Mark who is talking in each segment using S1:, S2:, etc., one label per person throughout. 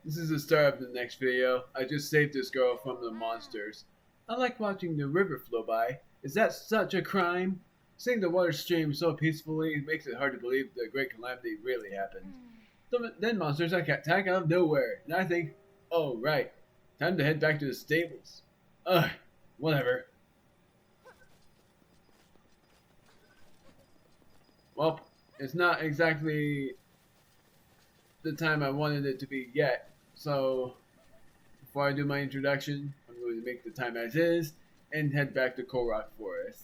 S1: This is the start of the next video. I just saved this girl from the monsters. I like watching the river flow by. Is that such a crime? Seeing the water stream so peacefully makes it hard to believe the great calamity really happened. Then monsters attack out of nowhere, and I think, oh right, time to head back to the stables. Ugh, whatever. Well, it's not exactly the time I wanted it to be yet, so before I do my introduction, I'm going to make the time as is and head back to Korok Forest.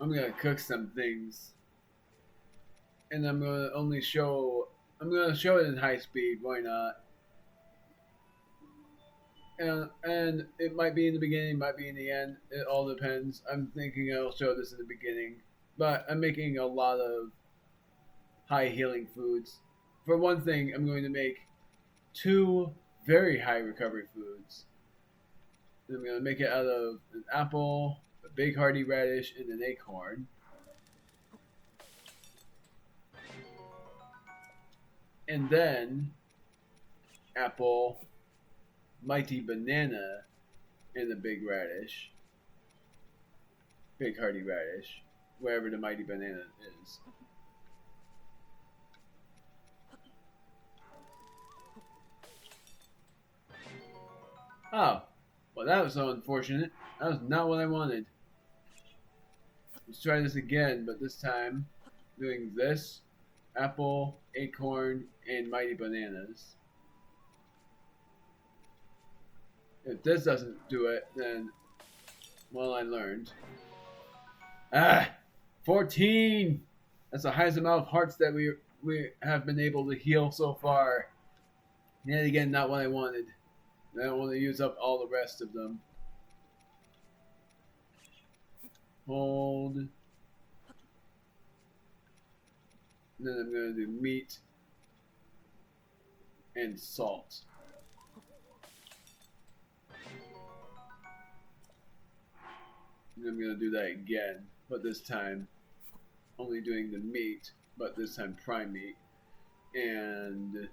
S1: I'm gonna cook some things, and I'm gonna show it in high speed. Why not? And it might be in the beginning, might be in the end. It all depends. I'm thinking I'll show this in the beginning, but I'm making a lot of high healing foods. For one thing, I'm going to make two very high recovery foods. And I'm going to make it out of an apple, a big hardy radish, and an acorn. And then apple, mighty banana, and a big radish. Big hardy radish, wherever the mighty banana is. Oh, well that was so unfortunate. That was not what I wanted. Let's try this again, but this time doing this, apple, acorn, and mighty bananas. If this doesn't do it, then, well, I learned. 14! That's the highest amount of hearts that we have been able to heal so far. Yet again, not what I wanted. I don't want to use up all the rest of them. Hold. And then I'm going to do meat and salt. And I'm going to do that again, but this time only doing the meat, but this time prime meat and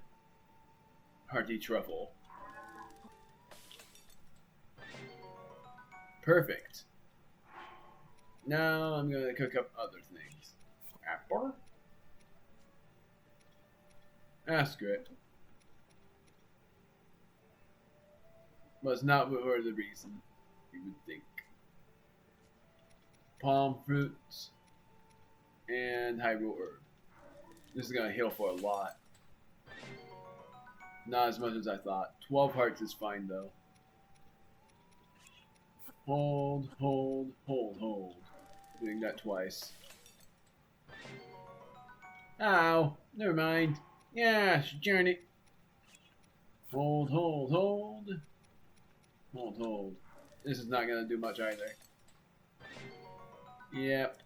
S1: hearty truffle. Perfect. Now I'm going to cook up other things. Apple? Askrit. Was not for the reason you would think. Palm fruits and hyrule herb. This is going to heal for a lot. Not as much as I thought. 12 hearts is fine though. Hold, hold, hold, hold. Doing that twice. Ow! Never mind. Yes, journey. Hold, hold, hold. Hold, hold. This is not gonna do much either. Yep.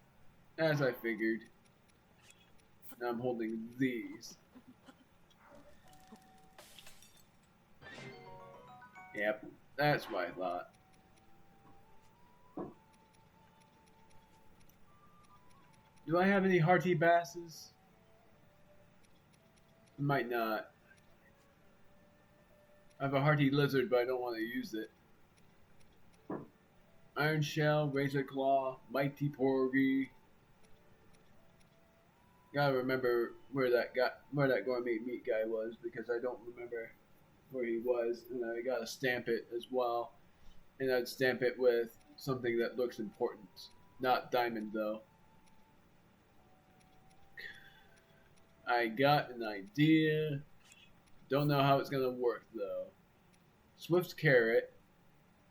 S1: As I figured. Now I'm holding these. Yep. That's what I thought. Do I have any hearty basses? I might not. I have a hearty lizard, but I don't want to use it. Iron Shell, Razor Claw, Mighty Porgy. Gotta remember where that gourmet meat guy was because I don't remember where he was, and I gotta stamp it as well. And I'd stamp it with something that looks important, not diamond though. I got an idea. Don't know how it's gonna work though. Swift Carrot,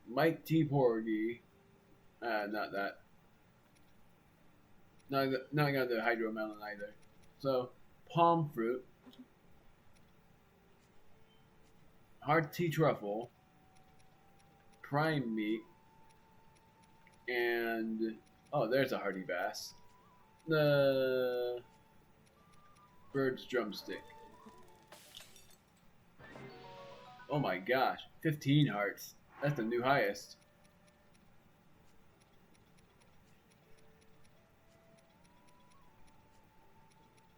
S1: Mighty Porgy. Not that. Not gonna do Hydro Melon either. So, palm fruit, hearty truffle, prime meat, and oh, there's a hearty bass. The bird's drumstick. Oh my gosh, 15 hearts. That's the new highest.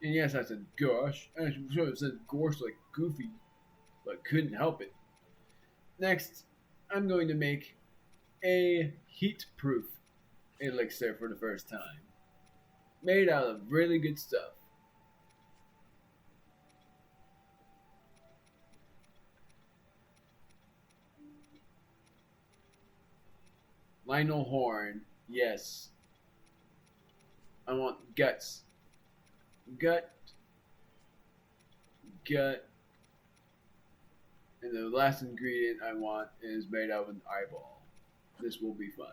S1: And yes, I said gosh. I should have said gorsh like Goofy, but couldn't help it. Next, I'm going to make a heat-proof elixir for the first time. Made out of really good stuff. Lionel Horn, yes. I want guts. Gut. Gut. And the last ingredient I want is made out of an eyeball. This will be fun.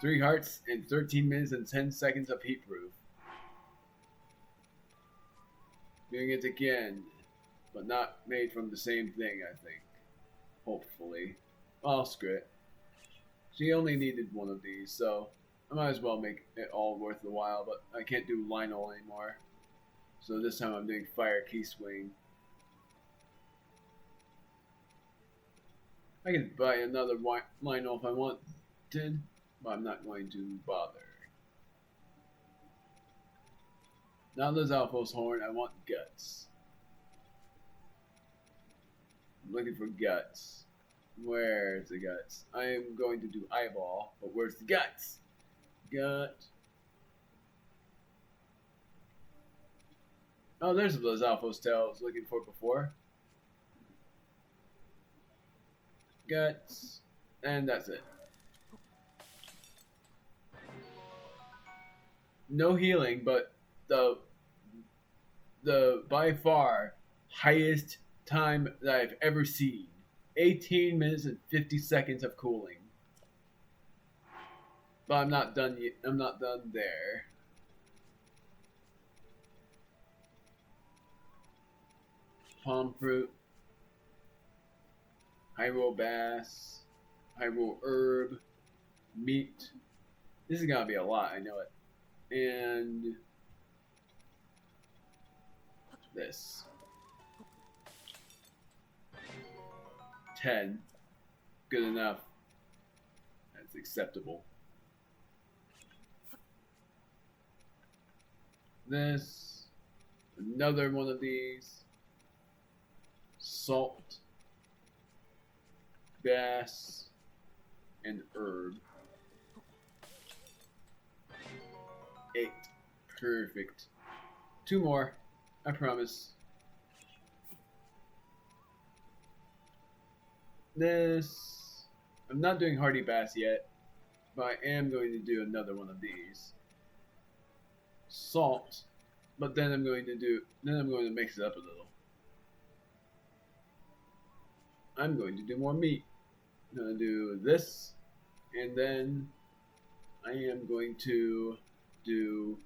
S1: 3 hearts and 13 minutes and 10 seconds of heat proof. Doing it again, but not made from the same thing, I think. Hopefully. Well, screw it. She only needed one of these, so I might as well make it all worth the while, but I can't do Lionel anymore. So this time I'm doing Fire Key Swing. I can buy another Lionel if I wanted, but I'm not going to bother. Not Lizalfo's Horn, I want guts. I'm looking for guts. Where's the guts? I am going to do eyeball, but where's the guts? Gut. Oh, there's the Lizalfo's tail I was looking for before. Guts. And that's it. No healing, but the by far highest time that I've ever seen. 18 minutes and 50 seconds of cooling. But I'm not done yet. I'm not done there. Palm fruit. Hyrule bass. Hyrule herb. Meat. This is gonna be a lot, I know it. And this. 10. Good enough. That's acceptable. This. Another one of these. Salt. Bass. And herb. 8. Perfect. 2 more. I promise. This. I'm not doing Hardy Bass yet, but I am going to do another one of these. Salt. But then I'm going to mix it up a little. I'm going to do more meat. I'm going to do this, and then I am going to do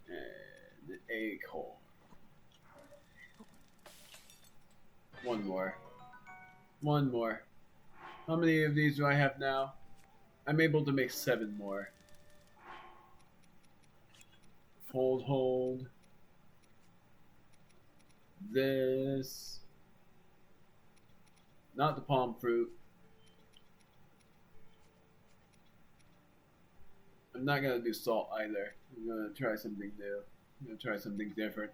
S1: an acorn. One more. One more. How many of these do I have now? I'm able to make 7 more. Hold. This. Not the palm fruit. I'm not gonna do salt either. I'm gonna try something new. I'm gonna try something different.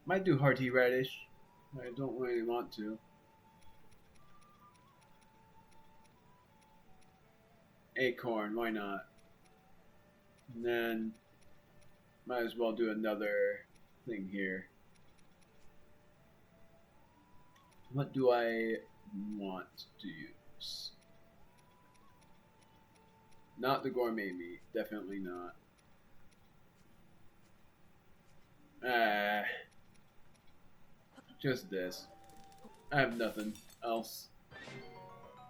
S1: Might do hearty radish. I don't really want to. Acorn, why not? And then might as well do another thing here. What do I want to use? Not the gourmet meat, definitely not. Just this. I have nothing else.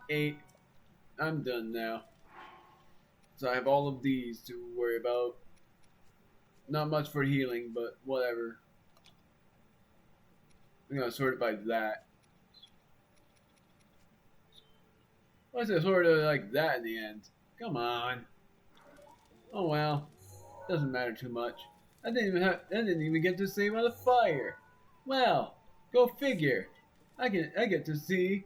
S1: 8. I'm done now. So I have all of these to worry about. Not much for healing, but whatever. I'm gonna sort it by that. Why is it sort of like that in the end? Come on. Oh well. Doesn't matter too much. I didn't even get to see by the fire. Well, go figure. I get to see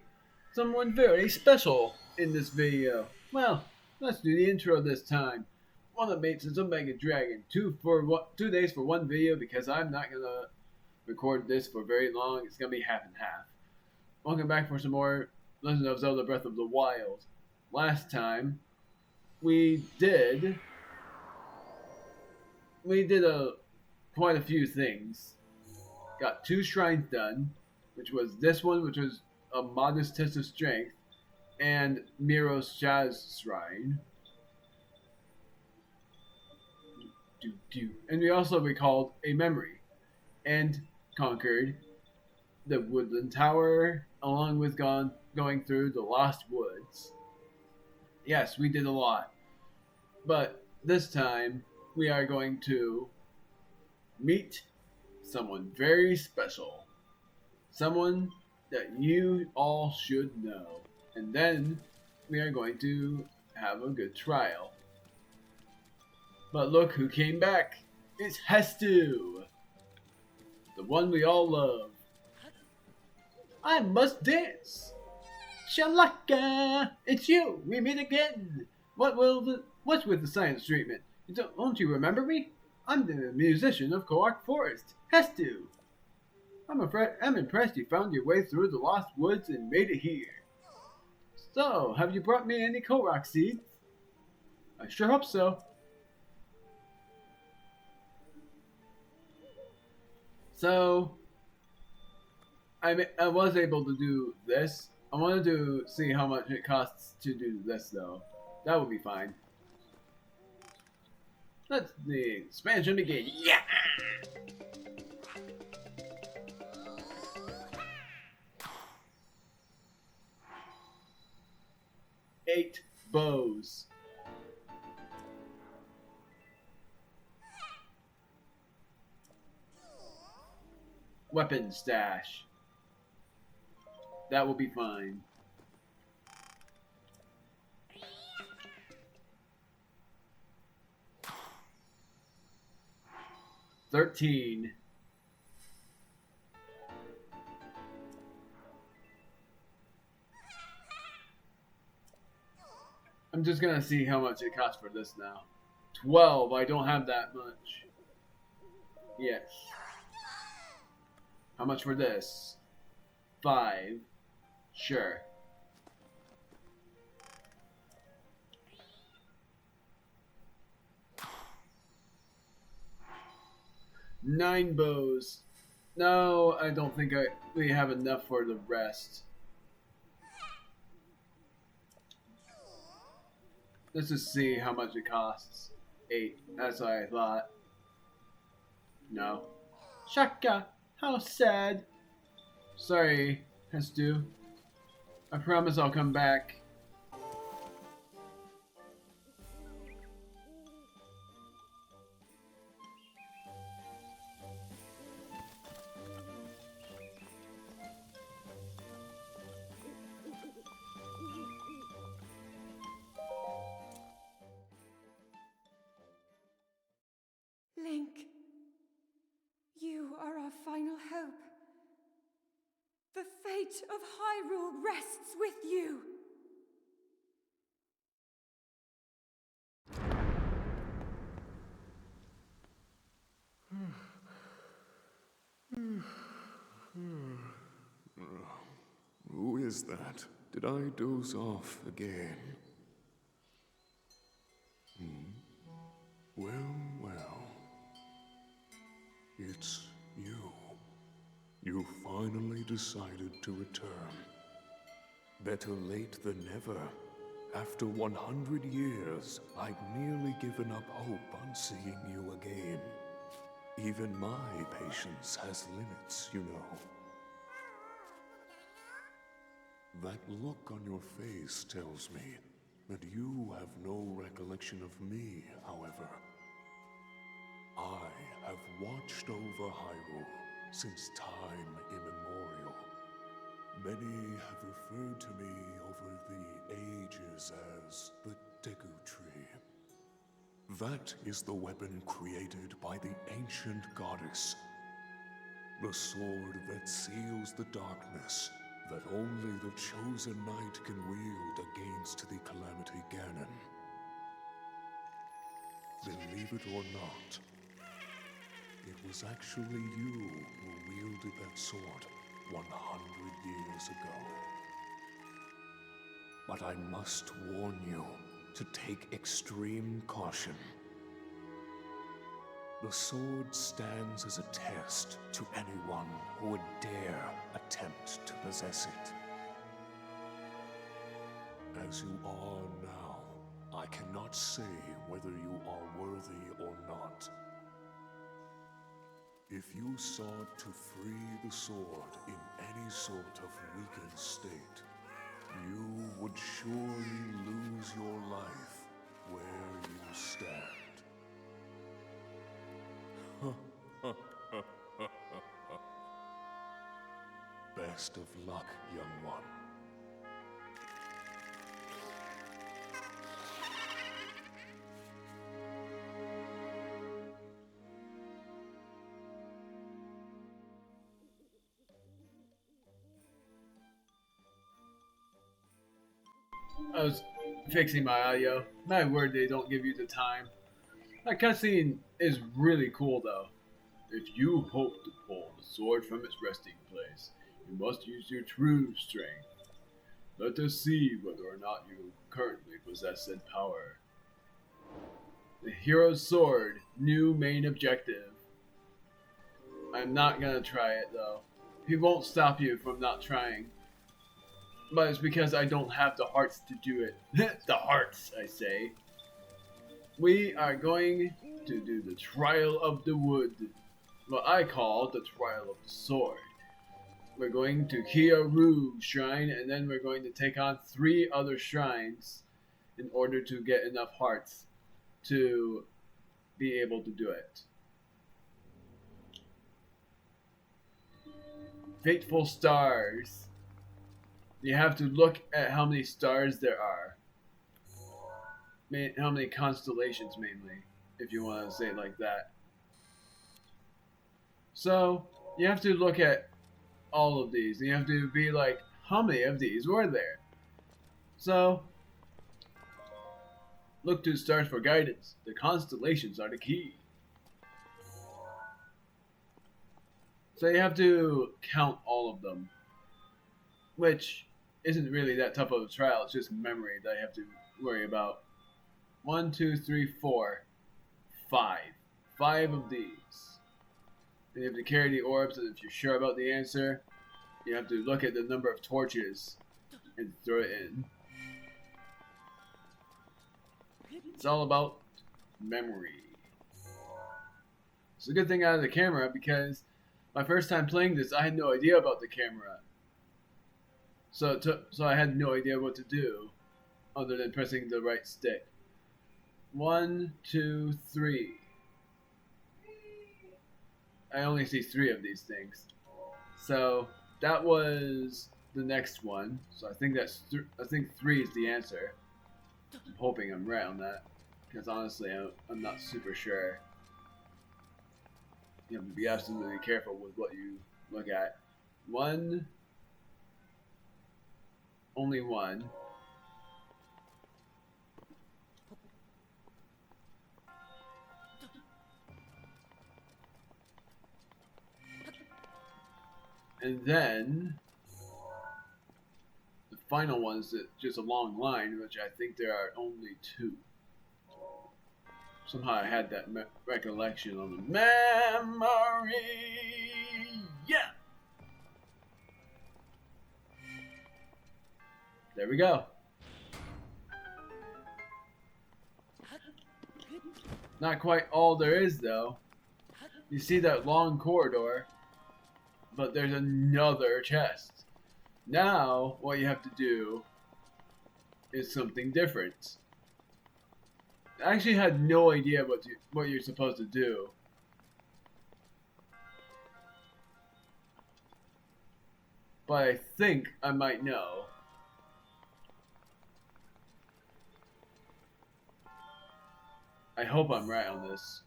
S1: someone very special in this video. Well, let's do the intro this time. One of the mates is a Mega Dragon. 2 days for one video because I'm not gonna record this for very long. It's gonna be half and half. Welcome back for some more Legend of Zelda Breath of the Wild. Last time we did quite a few things. Got 2 shrines done, which was this one, which was a modest test of strength, and Miro's Jazz Shrine. And we also recalled a memory and conquered the Woodland Tower, along with going through the Lost Woods. Yes, we did a lot. But this time, we are going to meet someone very special. Someone that you all should know. And then we are going to have a good trial. But look who came back. It's Hestu. The one we all love. I must dance. Shalaka! It's you! We meet again! What's with the science treatment? Don't you remember me? I'm the musician of Koroks Forest, Hestu. I'm impressed you found your way through the Lost Woods and made it here. So, have you brought me any Korok seeds? I sure hope so. So, I was able to do this. I wanted to see how much it costs to do this, though. That would be fine. Let's the expansion begin. Yeah! 8 bows. Weapon stash. That will be fine. $13. I'm just gonna see how much it costs for this now. 12. I don't have that much. Yes. How much for this? 5. Sure. Nine bows. No, I don't think we have enough for the rest. Let's just see how much it costs. 8. That's what I thought. No. Shaka! How sad. Sorry, Hestu. I promise I'll come back.
S2: Link, you are our final hope. The fate of Hyrule rests with you.
S3: Who is that? Did I doze off again? Well. It's you. You finally decided to return. Better late than never. After 100 years, I'd nearly given up hope on seeing you again. Even my patience has limits, you know. That look on your face tells me that you have no recollection of me, however. I have watched over Hyrule since time immemorial. Many have referred to me over the ages as the Deku Tree. That is the weapon created by the ancient goddess. The sword that seals the darkness that only the chosen knight can wield against the Calamity Ganon. Believe it or not, it was actually you who wielded that sword 100 years ago. But I must warn you to take extreme caution. The sword stands as a test to anyone who would dare attempt to possess it. As you are now, I cannot say whether you are worthy or not. If you sought to free the sword in any sort of weakened state, you would surely lose your life where you stand. Best of luck, young one.
S1: I was fixing my audio. My word, they don't give you the time. That cutscene is really cool, though. If you hope to pull the sword from its resting place, you must use your true strength. Let us see whether or not you currently possess said power. The hero's sword, new main objective. I'm not gonna try it, though. He won't stop you from not trying. But it's because I don't have the hearts to do it. The hearts, I say. We are going to do the Trial of the Wood. What I call the Trial of the Sword. We're going to Kiaru Shrine, and then we're going to take on 3 other shrines in order to get enough hearts to be able to do it. Fateful Stars. You have to look at how many stars there are. How many constellations, mainly, if you want to say it like that. So, you have to look at all of these, and you have to be like, how many of these were there? So, look to the stars for guidance. The constellations are the key. So you have to count all of them, which isn't really that tough of a trial. It's just memory that I have to worry about. 1, 2, 3, 4, 5. 5 of these. And you have to carry the orbs, and if you're sure about the answer, you have to look at the number of torches and throw it in. It's all about memory. It's a good thing I had the camera, because my first time playing this, I had no idea about the camera. So I had no idea what to do other than pressing the right stick. 1, 2, 3. I only see 3 of these things. So that was the next one. So I think I think 3 is the answer. I'm hoping I'm right on that, because honestly, I'm not super sure. You have to be absolutely careful with what you look at. 1. Only 1. And then the final one is just a long line, which I think there are only 2. Somehow I had that recollection on the memory. Yeah! There we go. Not quite all there is, though. You see that long corridor, but there's another chest. Now, what you have to do is something different. I actually had no idea what you're supposed to do. But I think I might know. I hope I'm right on this.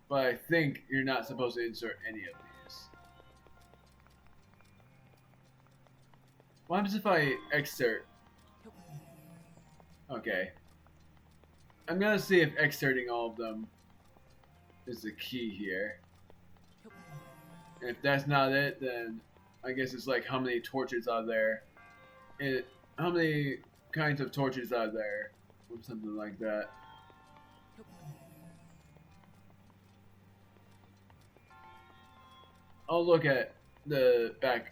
S1: But I think you're not supposed to insert any of these. What happens if I excerpt? Okay. I'm gonna see if excerpting all of them is the key here. And if that's not it, then I guess it's like how many torches are there? How many kinds of torches are there? Or something like that. I'll look at the back.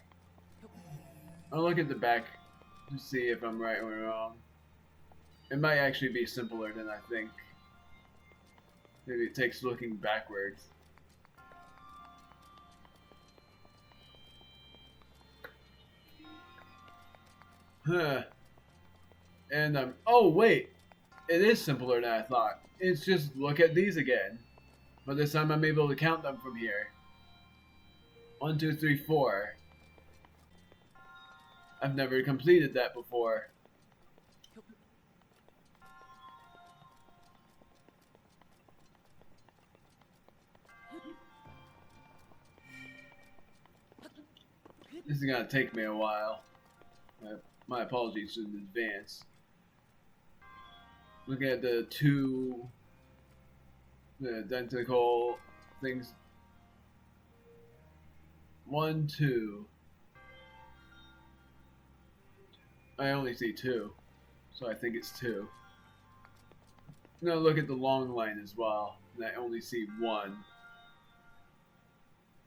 S1: I'll look at the back to see if I'm right or wrong. It might actually be simpler than I think. Maybe it takes looking backwards. Huh. And oh wait, it is simpler than I thought. It's just look at these again. But this time I'm able to count them from here. 1, 2, 3, 4. I've never completed that before. This is gonna take me a while. My apologies in advance. Looking at the identical things. 1, 2. I only see 2, so I think it's 2. I'm gonna look at the long line as well, and I only see 1.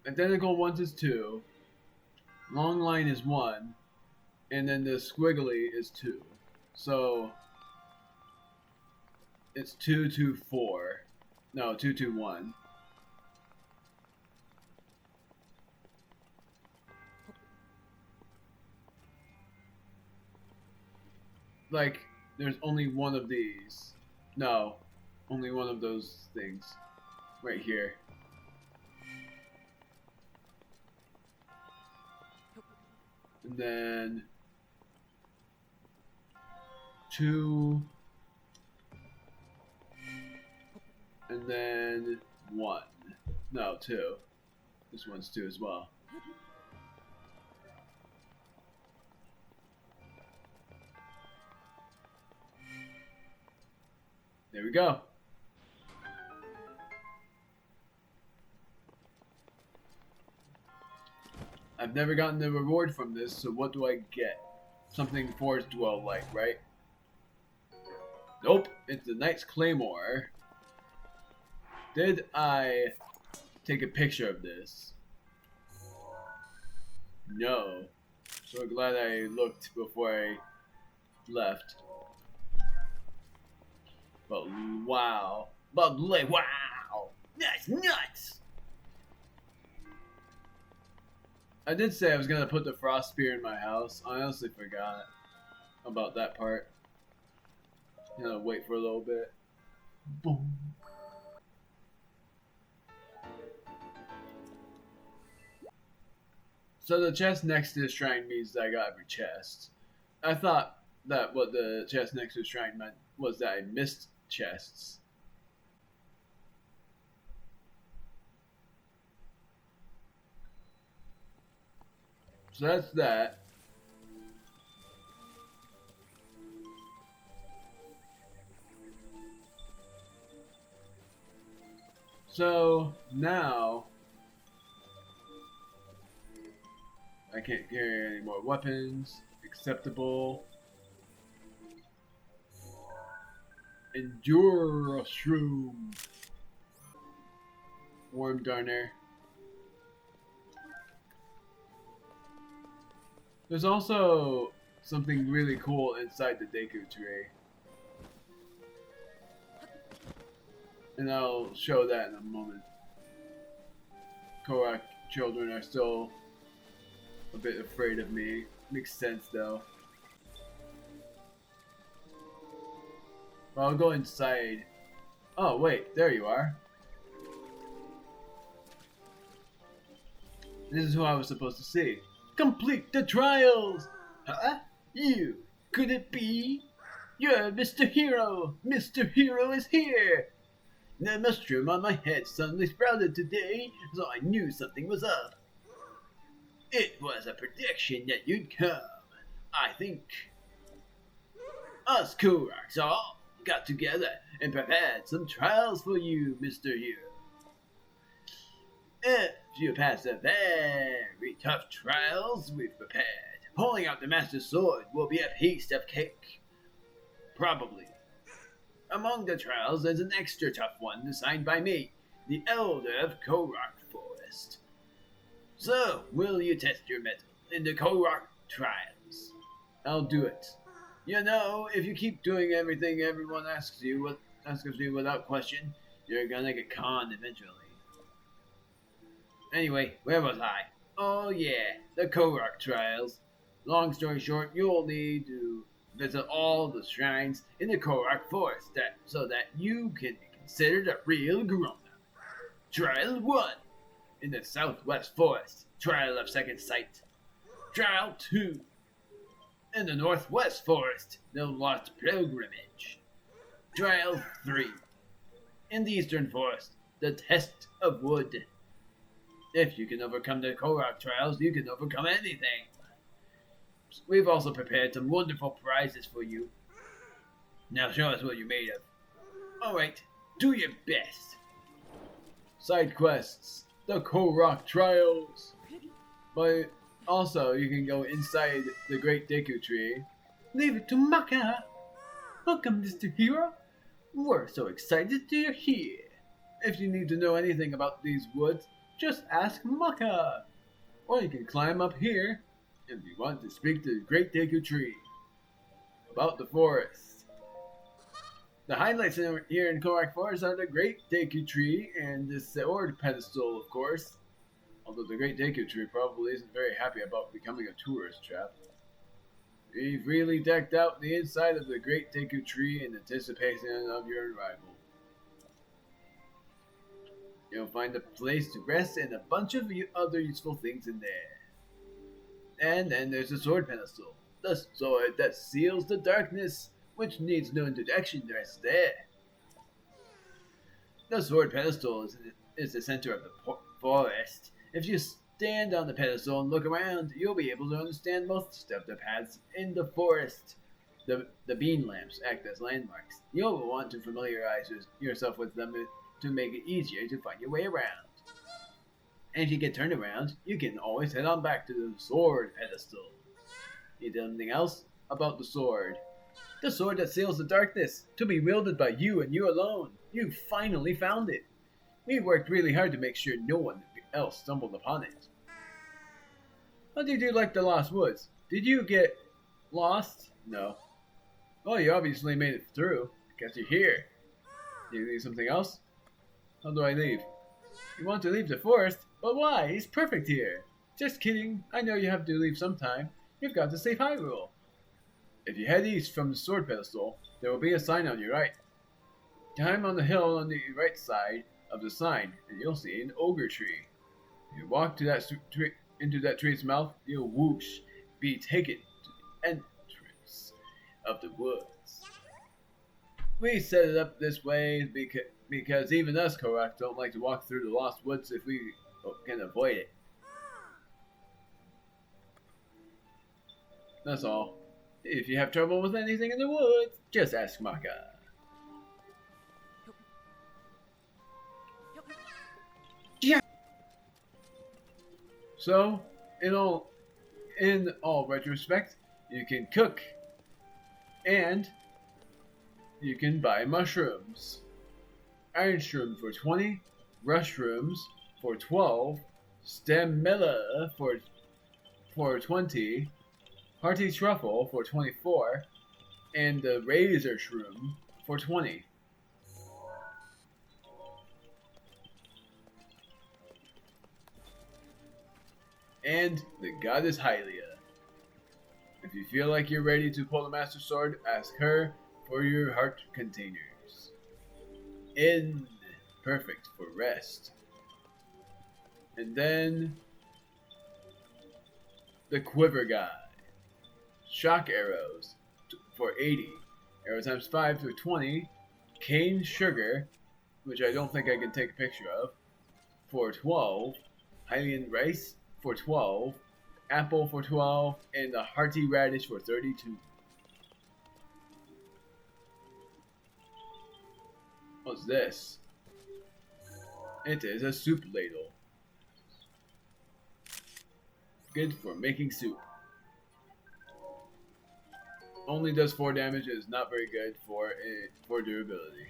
S1: Identical ones is 2. Long line is 1, and then the squiggly is 2. So it's 2, 2, 4. No, 2, 2, 1. Like, there's only one of these. No, only one of those things. Right here. And then 2. And then 1. No, 2. This one's 2 as well. There we go. I've never gotten the reward from this, so what do I get? Something Forest Dwell like, right? Nope, it's the Knight's Claymore. Did I take a picture of this? No. So glad I looked before I left. But wow. But like, wow! That's nuts! I did say I was gonna put the frost spear in my house. I honestly forgot about that part. I'm gonna wait for a little bit. Boom. So the chest next to the shrine means that I got every chest. I thought that what the chest next to the shrine meant was that I missed chests. So that's that. So now I can't carry any more weapons. Acceptable. Endure shroom. Worm Darner. There's also something really cool inside the Deku Tree. And I'll show that in a moment. Korok children are still a bit afraid of me. Makes sense though. But I'll go inside. Oh wait, there you are. This is who I was supposed to see. Complete the trials! Huh? You? Could it be? You're Mr. Hero! Mr. Hero is here! The mushroom on my head suddenly sprouted today, so I knew something was up. It was a prediction that you'd come. I think us Koroks all got together and prepared some trials for you, Mr. Hero. If you pass the very tough trials we've prepared, pulling out the Master Sword will be a piece of cake. Probably. Among the trials is an extra tough one designed by me, the Elder of Korok Forest. So, will you test your mettle in the Korok trials? I'll do it. You know, if you keep doing everything everyone asks you without question, you're gonna get conned eventually. Anyway, where was I? Oh yeah, the Korok trials. Long story short, you'll need to visit all the shrines in the Korok Forest so that you can be considered a real grown-up. Trial 1 in the Southwest Forest, Trial of Second Sight. Trial 2 in the Northwest Forest, the Lost Pilgrimage. Trial 3 in the Eastern Forest, the Test of Wood. If you can overcome the Korok trials, you can overcome anything. We've also prepared some wonderful prizes for you. Now show us what you're made of. Alright, do your best. Side quests, the Korok trials. But also, you can go inside the Great Deku Tree. Leave it to Maka. Welcome, Mr. Hero. We're so excited that you're here. If you need to know anything about these woods, just ask Maka. Or you can climb up here if you want to speak to the Great Deku Tree about the forest. The highlights here in Korok Forest are the Great Deku Tree and the sword pedestal, of course. Although the Great Deku Tree probably isn't very happy about becoming a tourist trap. We've really decked out the inside of the Great Deku Tree in anticipation of your arrival. You'll find a place to rest and a bunch of other useful things in there. And then there's the sword pedestal, the sword that seals the darkness, which needs no introduction, the rest there. The sword pedestal is the center of the forest. If you stand on the pedestal and look around, you'll be able to understand most of the paths in the forest. The bean lamps act as landmarks. You'll want to familiarize yourself with them to make it easier to find your way around. And if you get turned around, you can always head on back to the sword pedestal. Need anything else about the sword? The sword that seals the darkness, to be wielded by you and you alone. You finally found it. We worked really hard to make sure no one else stumbled upon it. How did you like the Lost Woods? Did you get lost? No. Well, you obviously made it through, because you're here. Do you need something else? How do I leave? You want to leave the forest? But why? It's perfect here. Just kidding. I know you have to leave sometime. You've got to save Hyrule. If you head east from the sword pedestal, there will be a sign on your right. Climb on the hill on the right side of the sign, and you'll see an ogre tree. If you walk to into that tree's mouth, you'll whoosh, be taken to the entrance of the woods. We set it up this way because even us Koroks don't like to walk through the Lost Woods if we can avoid it. That's all. If you have trouble with anything in the woods, just ask Maka. Yeah. So, in all retrospect, you can cook and you can buy mushrooms. Iron shroom for 20, rushrooms for 12, stamella for 20, hearty truffle for 24, and the razor shroom for 20. And the goddess Hylia. If you feel like you're ready to pull the Master Sword, ask her for your heart containers. In, perfect for rest. And then the quiver guy. Shock arrows for 80. Arrow times 5 for 20. Cane sugar which I don't think I can take a picture of, for 12, Hylian rice for 12, apple for 12, and the hearty radish for 32. What's this? It is a soup ladle. Good for making soup. Only does 4 damage and is not very good for durability.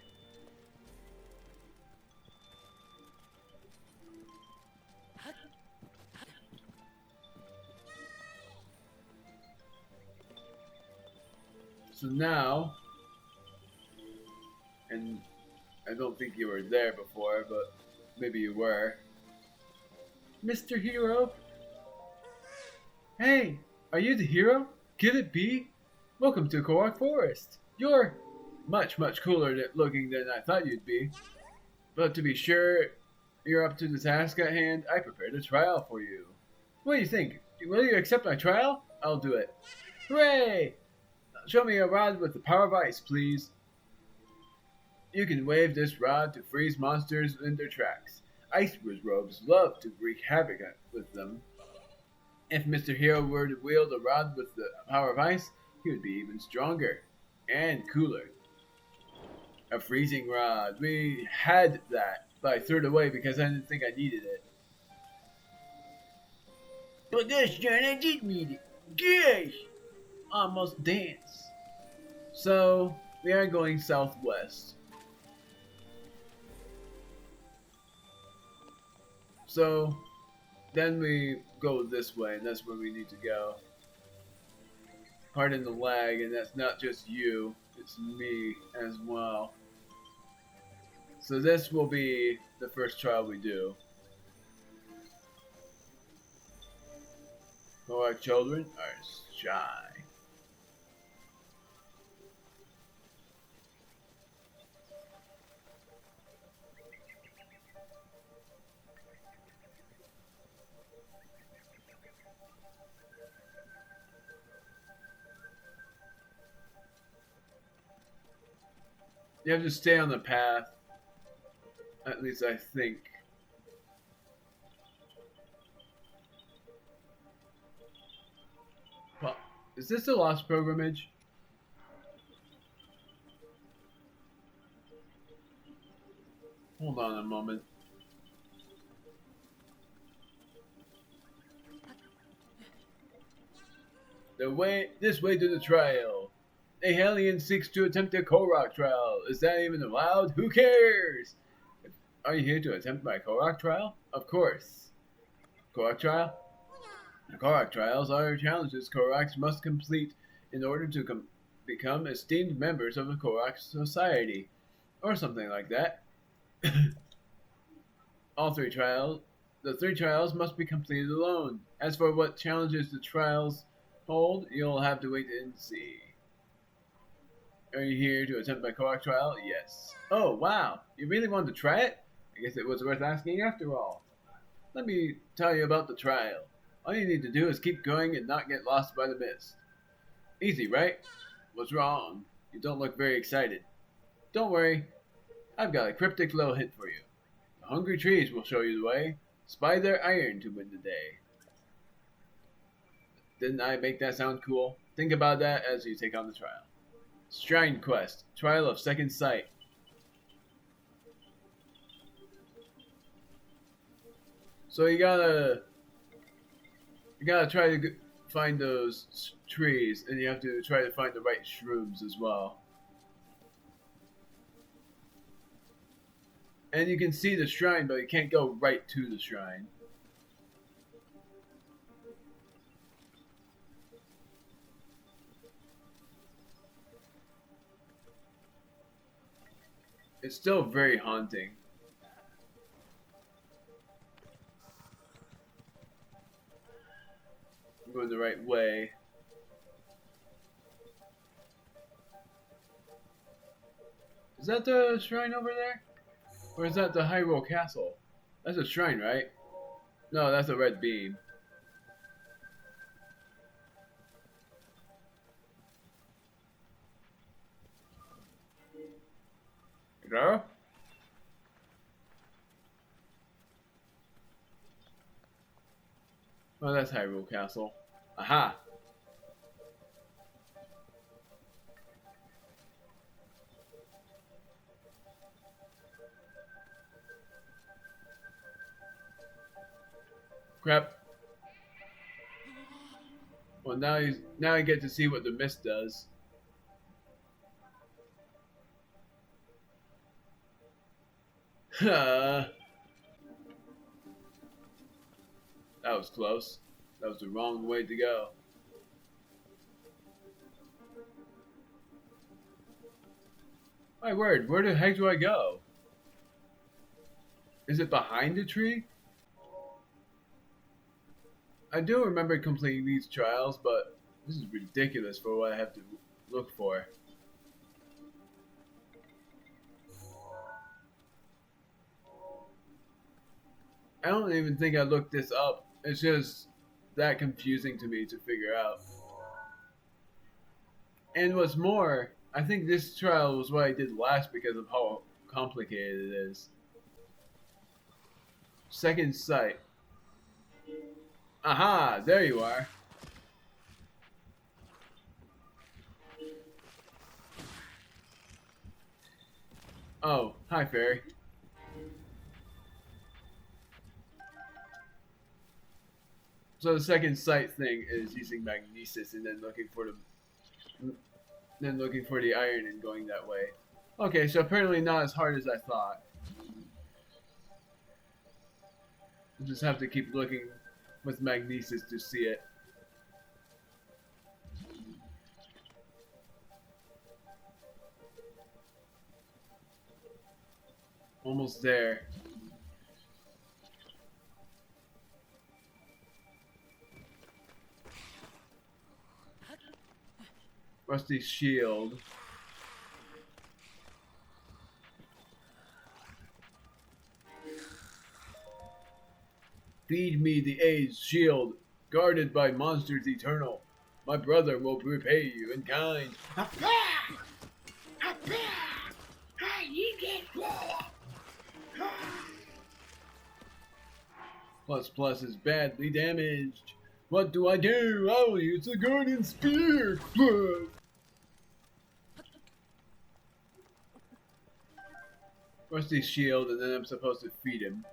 S1: So now, and I don't think you were there before, but maybe you were. Mr. Hero? Hey, are you the hero? Could it be? Welcome to Korok Forest. You're much cooler looking than I thought you'd be. But to be sure you're up to the task at hand, I prepared a trial for you. What do you think? Will you accept my trial? I'll do it. Hooray! Show me a rod with the power of ice, please. You can wave this rod to freeze monsters in their tracks. Ice robes love to wreak havoc with them. If Mr. Hero were to wield a rod with the power of ice, he would be even stronger and cooler. A freezing rod. We had that, but I threw it away because I didn't think I needed it. But this time I did need it. Gosh! Almost dance. So, we are going southwest. So, then we go this way, and that's where we need to go. Pardon the lag, and that's not just you, it's me as well. So this will be the first trial we do. Korok children are shy. You have to stay on the path. At least I think. Well, is this the Lost Pilgrimage? Hold on a moment. This way to the trial. A Hellion seeks to attempt a Korok trial. Is that even allowed? Who cares? Are you here to attempt my Korok trial? Of course. Korok trial? The Korok trials are challenges Koroks must complete in order to become esteemed members of the Korok society. Or something like that. The 3 trials must be completed alone. As for what challenges the trials hold, you'll have to wait and see. Are you here to attempt my Korok trial? Yes. Oh, wow. You really wanted to try it? I guess it was worth asking after all. Let me tell you about the trial. All you need to do is keep going and not get lost by the mist. Easy, right? What's wrong? You don't look very excited. Don't worry. I've got a cryptic little hint for you. The hungry trees will show you the way. Spy their iron to win the day. Didn't I make that sound cool? Think about that as you take on the trial. Shrine Quest, Trial of Second Sight. So you gotta try to find those trees, and you have to try to find the right shrooms as well. And you can see the shrine, but you can't go right to the shrine. It's still very haunting. I'm going the right way. Is that the shrine over there? Or is that the Hyrule Castle? That's a shrine, right? No, that's a red beam. Hello? Oh, that's Hyrule Castle. Aha! Crap. Well, now I get to see what the mist does. That was close. That was the wrong way to go. My word, where the heck do I go? Is it behind the tree? I do remember completing these trials, but this is ridiculous for what I have to look for. I don't even think I looked this up. It's just that confusing to me to figure out. And what's more, I think this trial was what I did last because of how complicated it is. Second sight. Aha! There you are. Oh, hi, fairy. So the second sight thing is using magnesis and then looking for the iron and going that way. Okay, so apparently not as hard as I thought. You just have to keep looking with magnesis to see it. Almost there. Rusty shield. Feed me the aged shield, guarded by monsters eternal. My brother will repay you in kind. Plus is badly damaged. What do I do? I'll use the guardian spear. Rusty shield, and then I'm supposed to feed him.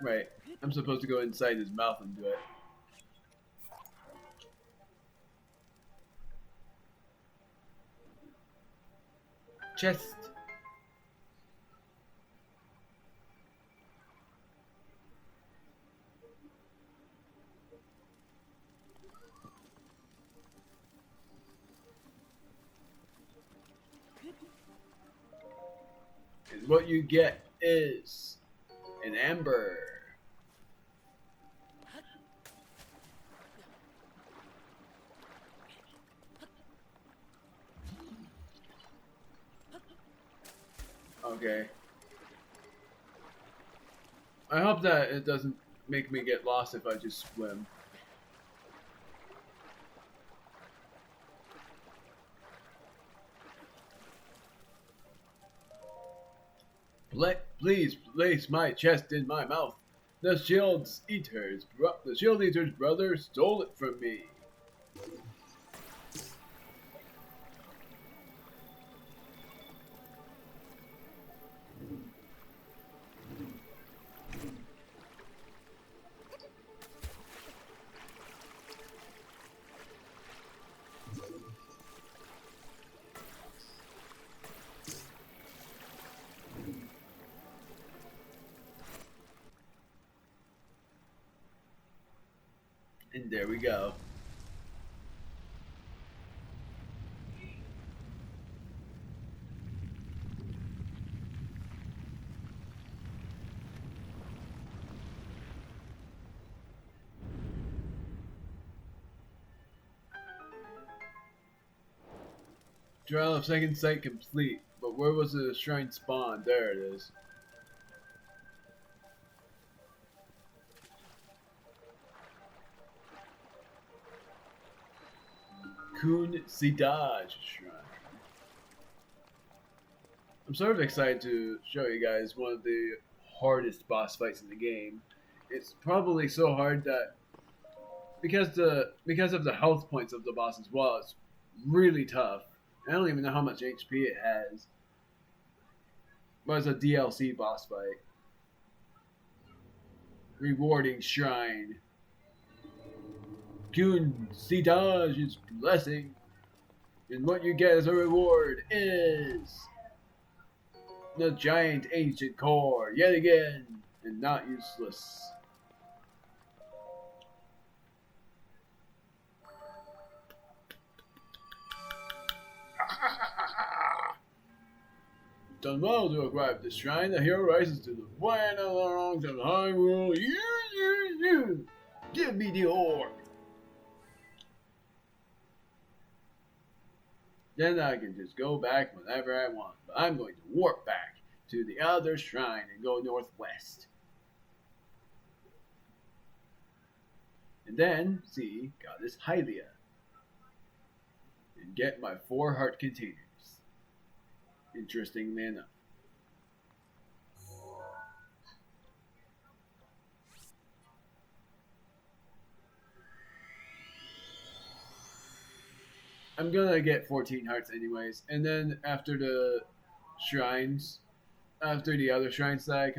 S1: Right. I'm supposed to go inside his mouth and do it. Chest. And what you get is an amber. Okay. I hope that it doesn't make me get lost if I just swim. Please place my chest in my mouth. The shield eater's brother stole it from me. And there we go. Trial of second sight complete. But where was the shrine spawn? There it is. Kun Sidaj Shrine. I'm sort of excited to show you guys one of the hardest boss fights in the game. It's probably so hard that because of the health points of the boss as well, it's really tough. I don't even know how much HP it has. But it's a DLC boss fight. Rewarding shrine. Kun Sitage's blessing. And what you get as a reward is the giant ancient core, yet again, and not useless. Done well to acquire the shrine. The hero rises to the one along to the Hyrule. You. Give me the orb. Then I can just go back whenever I want. But I'm going to warp back to the other shrine and go northwest. And then see Goddess Hylia. And get my 4 heart containers. Interestingly enough. I'm gonna get 14 hearts anyways, and then after the shrines, after the other shrines that I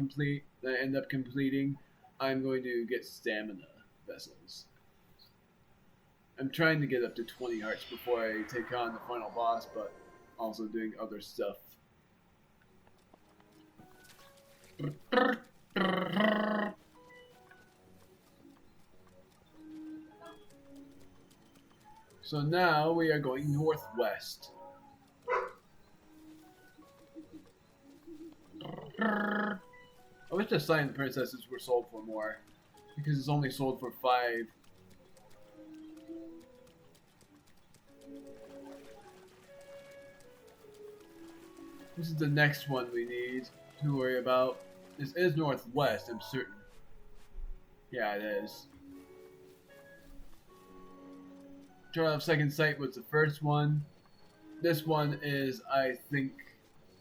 S1: end up completing, I'm going to get stamina vessels. I'm trying to get up to 20 hearts before I take on the final boss, but also doing other stuff. So now we are going northwest. I wish the Silent Princesses were sold for more, because it's only sold for 5. This is the next one we need to worry about. This is northwest, I'm certain. Yeah, it is. Trial of Second Sight was the first one. This one is, I think...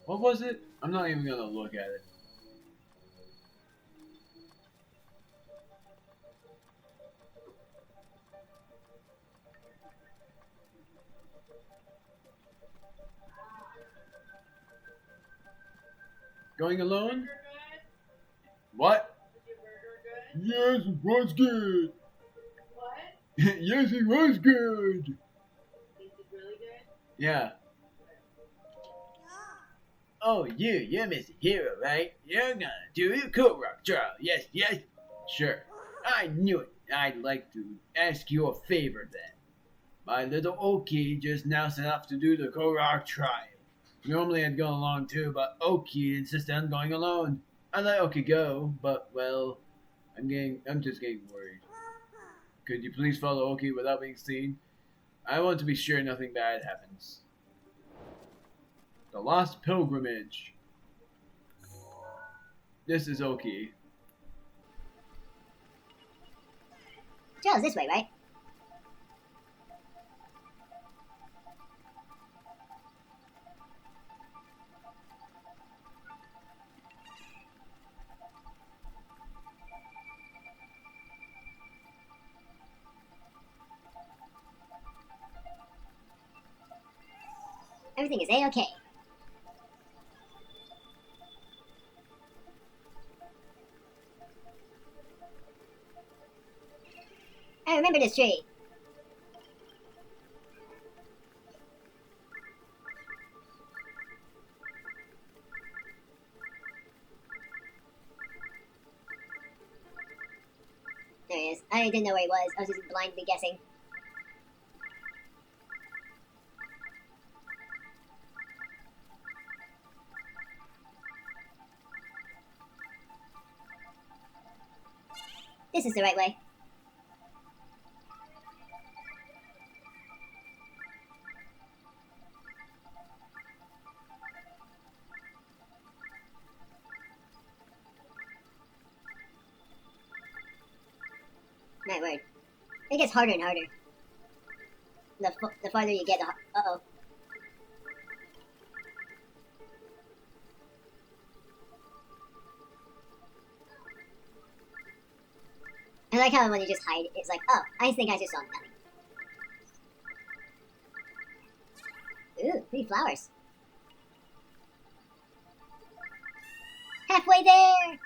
S1: What was it? I'm not even gonna look at it. Going alone? What? Yes, it was good. What? Yes, it was good. Is it really good? Yeah. Oh, you're Mr. Hero, right? You're gonna do a Korok trial. Yes. Sure. I knew it. I'd like to ask you a favor then. My little Oki just now set off to do the Korok trial. Normally I'd go along too, but Oki insisted on going alone. I let Oki go, but well, I'm just getting worried. Could you please follow Oki without being seen? I want to be sure nothing bad happens. The Lost Pilgrimage. This is Oki.
S4: Trail's this way, right? Everything is A-okay. I remember this tree. There he is. I didn't know where he was. I was just blindly guessing. This is the right way. My word. It gets harder and harder. The farther you get, uh-oh. I like how when you just hide, it's like, oh, I think I just saw nothing. Ooh, pretty flowers. Halfway there!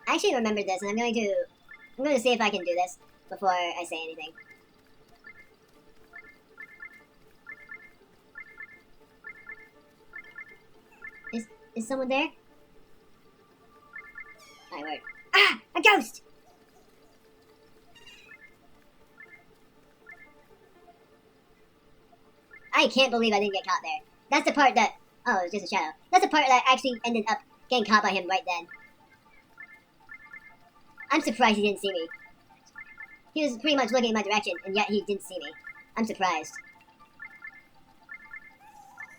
S4: I actually remembered this, and I'm going to see if I can do this before I say anything. Is someone there? My word. Ah! A ghost! I can't believe I didn't get caught there. That's the part that... Oh, it was just a shadow. That's the part that I actually ended up getting caught by him right then. I'm surprised he didn't see me. He was pretty much looking in my direction, and yet he didn't see me. I'm surprised.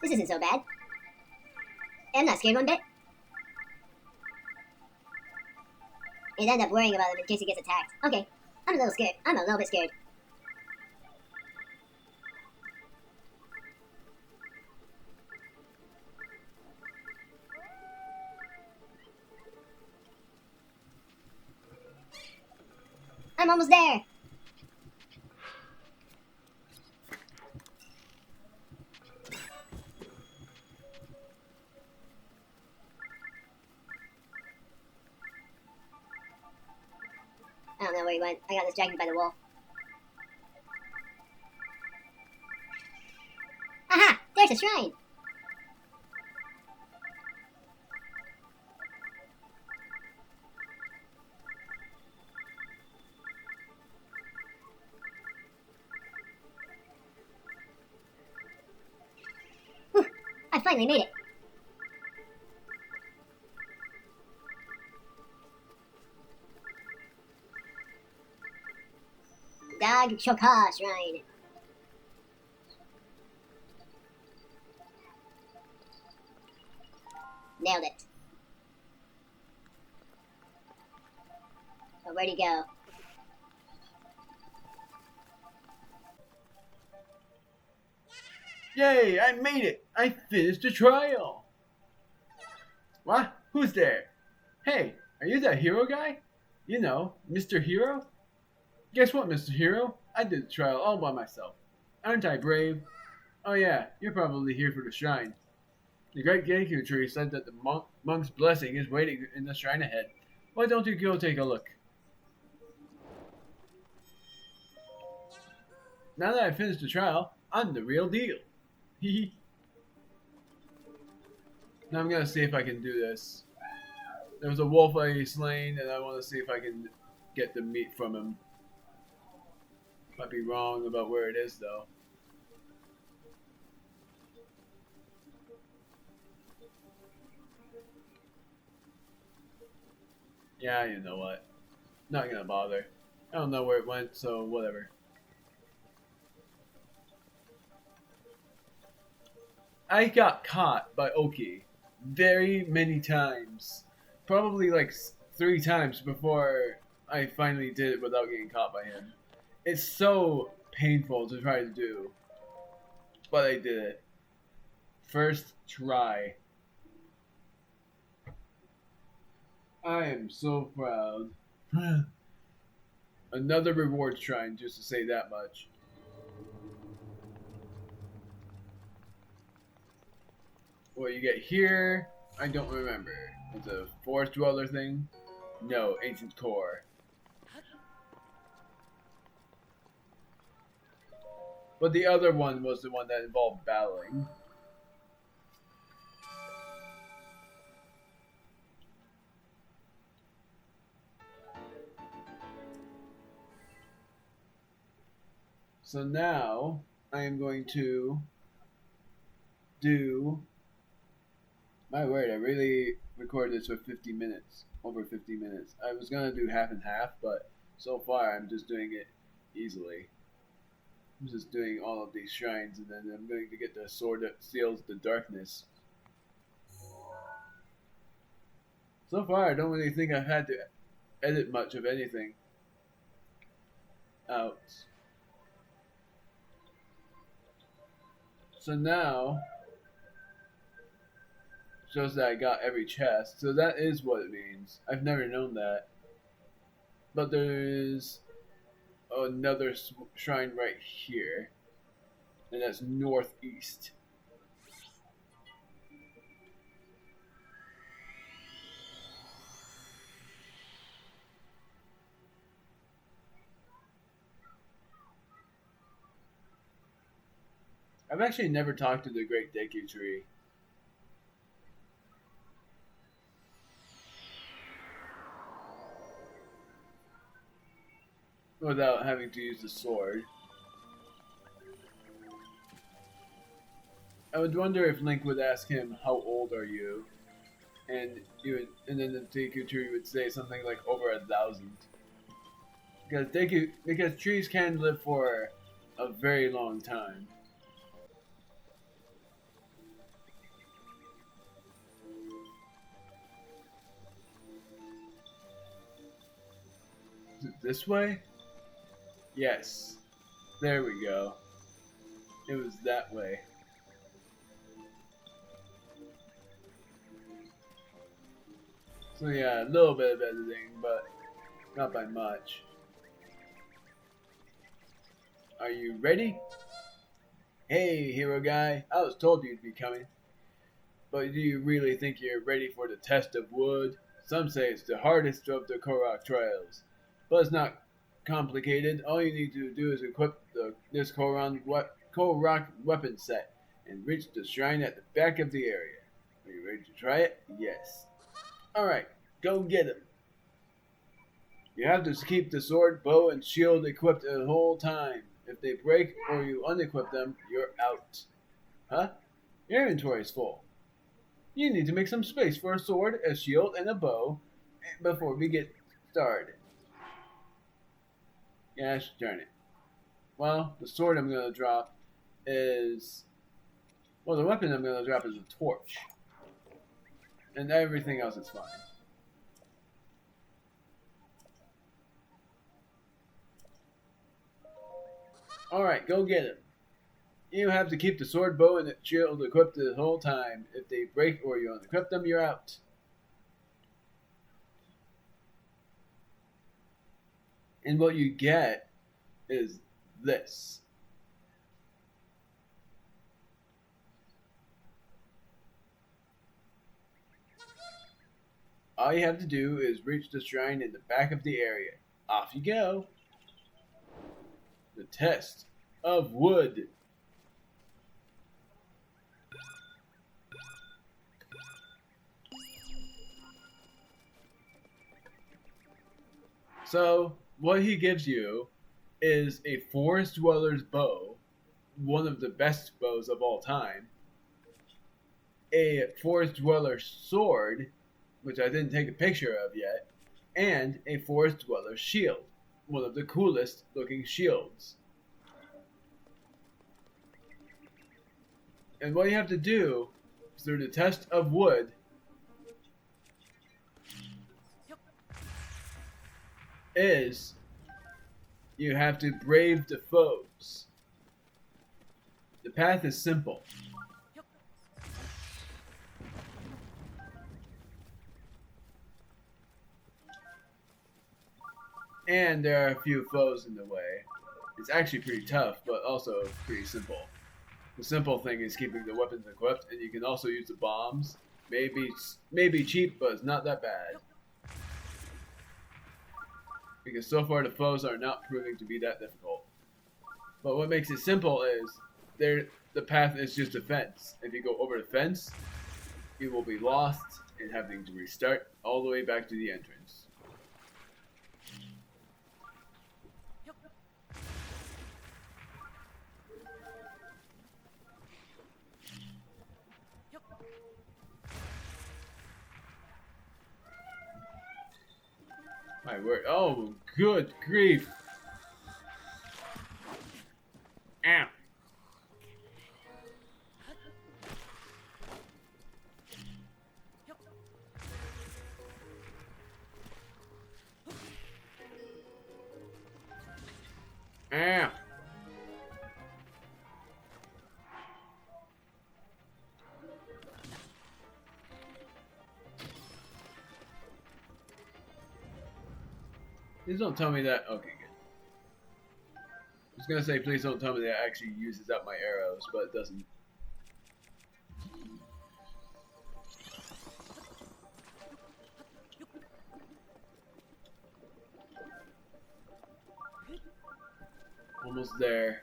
S4: This isn't so bad. I'm not scared one bit. And end up worrying about him in case he gets attacked. Okay, I'm a little scared. I'm a little bit scared. I'm almost there! I don't know where he went. I got distracted by the wall. Aha! There's a shrine! Whew! I finally made it! Dag Shoka Shrine. Nailed it. But where'd he go?
S1: Yay! I made it! I finished the trial! What? Who's there? Hey, are you that hero guy? You know, Mr. Hero? Guess what, Mr. Hero? I did the trial all by myself. Aren't I brave? Oh yeah, you're probably here for the shrine. The great Deku Tree said that the monk's blessing is waiting in the shrine ahead. Why don't you go take a look? Now that I've finished the trial, I'm the real deal. Hee Now I'm gonna see if I can do this. There was a wolf I slain, and I want to see if I can get the meat from him. Might be wrong about where it is, though. Yeah, you know what. Not gonna bother. I don't know where it went, so whatever. I got caught by Oki very many times. Probably like 3 times before I finally did it without getting caught by him. It's so painful to try to do. But I did it. First try. I am so proud. Another reward shrine, just to say that much. What you get here, I don't remember. It's a forest dweller thing? No, ancient core. But the other one was the one that involved battling. So now, I am going to do... My word, I really recorded this for 50 minutes. Over 50 minutes. I was going to do half and half, but so far I'm just doing it easily. I'm just doing all of these shrines, and then I'm going to get the sword that seals the darkness. So far, I don't really think I've had to edit much of anything out. So now, shows that I got every chest. So that is what it means. I've never known that. But there's another shrine right here. And that's northeast. I've actually never talked to the Great Deku Tree. Without having to use the sword. I would wonder if Link would ask him, "How old are you?" And and then the Deku Tree would say something like over 1,000. Because trees can live for a very long time. Is it this way? Yes. There we go. It was that way. So yeah, a little bit of editing, but not by much. Are you ready? Hey, hero guy. I was told you'd be coming. But do you really think you're ready for the test of wood? Some say it's the hardest of the Korok trials. But it's not complicated. All you need to do is equip this Korok weapon set and reach the shrine at the back of the area. Are you ready to try it? Yes. Alright, go get him. You have to keep the sword, bow, and shield equipped the whole time. If they break or you unequip them, you're out. Huh? Your inventory is full. You need to make some space for a sword, a shield, and a bow before we get started. Gosh darn it. Well, the sword I'm going to drop is... Well, the weapon I'm going to drop is a torch. And everything else is fine. Alright, go get him. You have to keep the sword, bow, and the shield equipped the whole time. If they break or you unequip them, you're out. And what you get is this. All you have to do is reach the shrine in the back of the area. Off you go. The test of wood. So, what he gives you is a forest dweller's bow, one of the best bows of all time, a forest dweller's sword, which I didn't take a picture of yet, and a forest dweller's shield, one of the coolest looking shields. And what you have to do is through the test of wood is you have to brave the foes. The path is simple. And there are a few foes in the way. It's actually pretty tough, but also pretty simple. The simple thing is keeping the weapons equipped, and you can also use the bombs. Maybe cheap, but it's not that bad. Because so far the foes are not proving to be that difficult. But what makes it simple is the path is just a fence. If you go over the fence, you will be lost and having to restart all the way back to the entrance. My word. Oh, good grief. Ow. Ow. Please don't tell me that. Okay, good. I was gonna say, please don't tell me that actually uses up my arrows, but it doesn't. Almost there.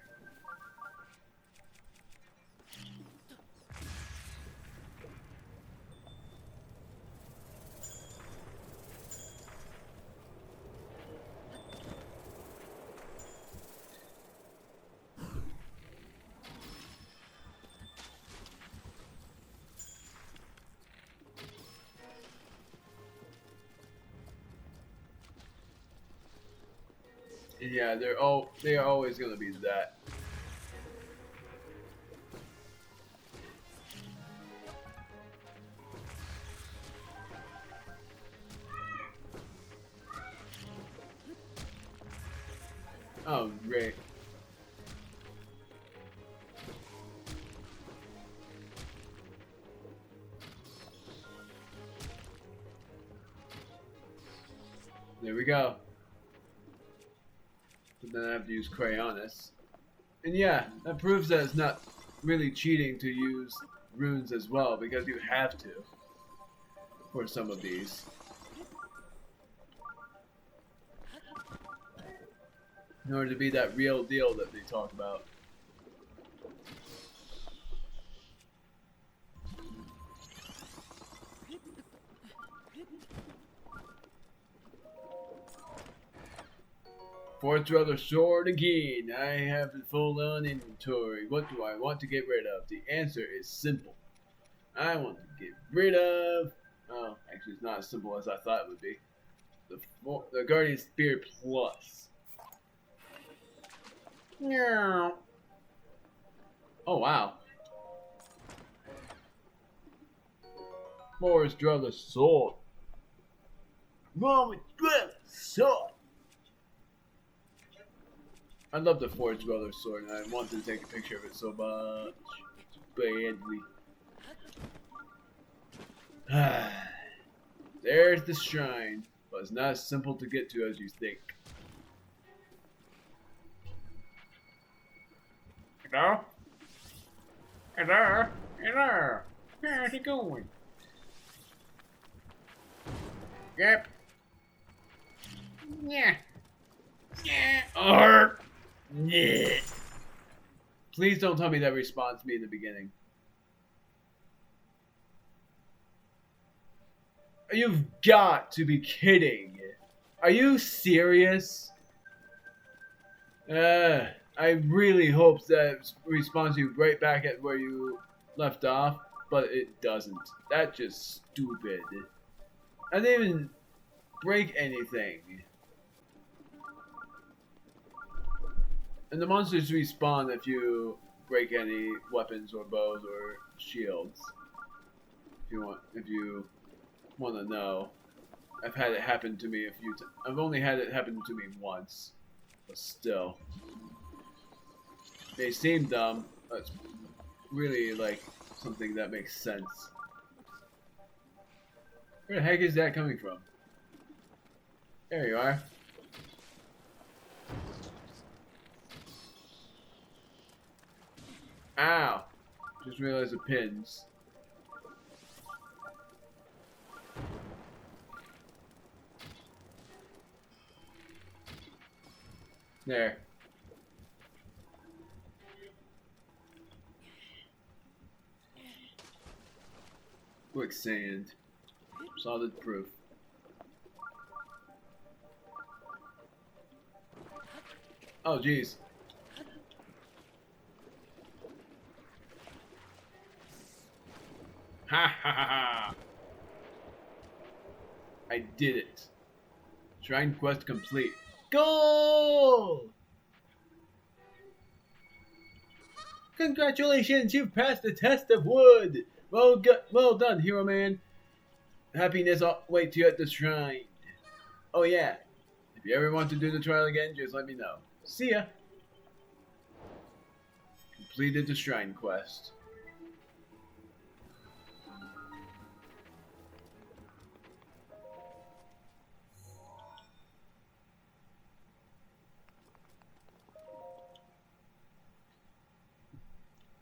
S1: And yeah, they are always gonna be that. Oh, great. There we go. But then I have to use Crayonus. And yeah, that proves that it's not really cheating to use runes as well, because you have to for some of these. In order to be that real deal that they talk about. Fourth Brother Sword again. I have the full on inventory. What do I want to get rid of? The answer is simple. I want to get rid of... Oh, actually it's not as simple as I thought it would be. The Guardian Spear Plus. Oh wow. Forest Brother Sword. Forest Brother Sword. I love the Forge Brother sword, and I wanted to take a picture of it so much. Badly. There's the shrine, but it's not as simple to get to as you think. Hello? Hello? Hello? How's it going? Yep. Yeah. Yeah. Yeah. Please don't tell me that respawns me in the beginning. You've got to be kidding. Are you serious? I really hope that respawns you right back at where you left off, but it doesn't. That's just stupid. I didn't even break anything. And the monsters respawn if you break any weapons or bows or shields. If you want to know, I've had it happen to me a few times. I've only had it happen to me once, but still, they seem dumb. But it's really like something that makes sense. Where the heck is that coming from? There you are. Ow! Just realized the pins. There. Quicksand. Solid proof. Oh, jeez. Ha ha ha ha! I did it. Shrine quest complete. Goal! Congratulations, you've passed the test of wood. Well done, hero man. Happiness awaits you at the shrine. Oh yeah, if you ever want to do the trial again, just let me know. See ya. completed the shrine quest.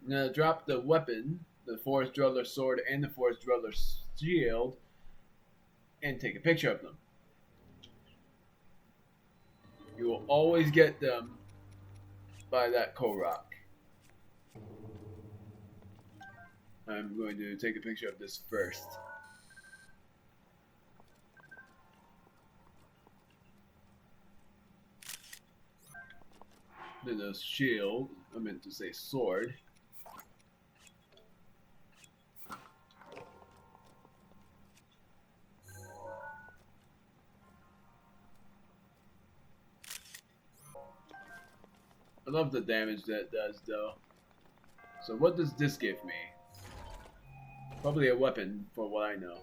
S1: I'm gonna drop the weapon, the Forest Dweller sword and the Forest Dweller shield, and take a picture of them. You will always get them by that Korok. I'm going to take a picture of this first. Then the shield, I meant to say sword. I love the damage that it does though. So what does this give me? Probably a weapon for what I know.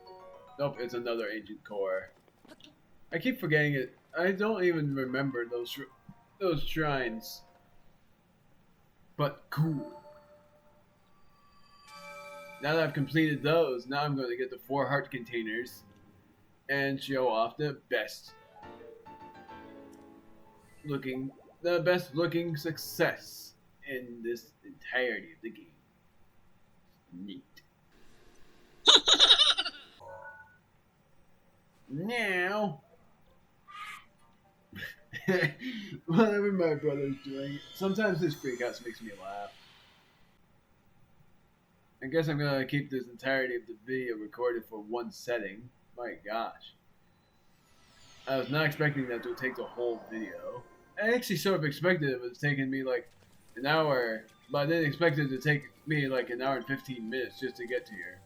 S1: Nope, it's another ancient core. I keep forgetting it. I don't even remember those shrines. But cool. Now that I've completed those, now I'm going to get the 4 heart containers and show off the best looking success in this entirety of the game. Neat. Now, whatever my brother's doing, sometimes his freakouts makes me laugh. I guess I'm gonna keep this entirety of the video recorded for one setting. My gosh. I was not expecting that to take the whole video. I actually sort of expected it was taking me like an hour, but I didn't expect it to take me like an hour and 15 minutes just to get to here.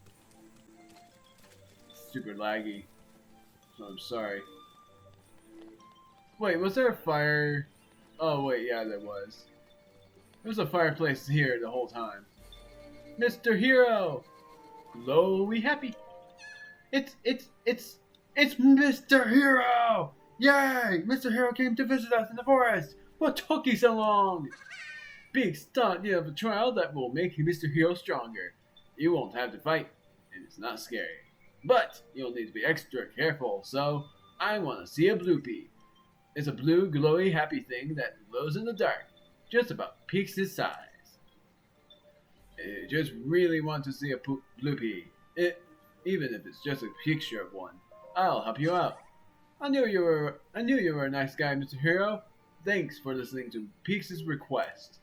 S1: Super laggy. So I'm sorry. Wait, was there a fire? Oh wait, yeah, there was. There was a fireplace here the whole time. Mr. Hero! Glowy happy. It's Mr. Hero! Yay! Mr. Hero came to visit us in the forest! What took you so long? Big stunt, you have a trial that will make Mr. Hero stronger. You won't have to fight, and it's not scary. But you'll need to be extra careful, so I want to see a bloopy. It's a blue, glowy, happy thing that glows in the dark, just about peaks his size. I just really want to see a bloopy, even if it's just a picture of one. I'll help you out. I knew you were a nice guy, Mr. Hero. Thanks for listening to Peaks' request.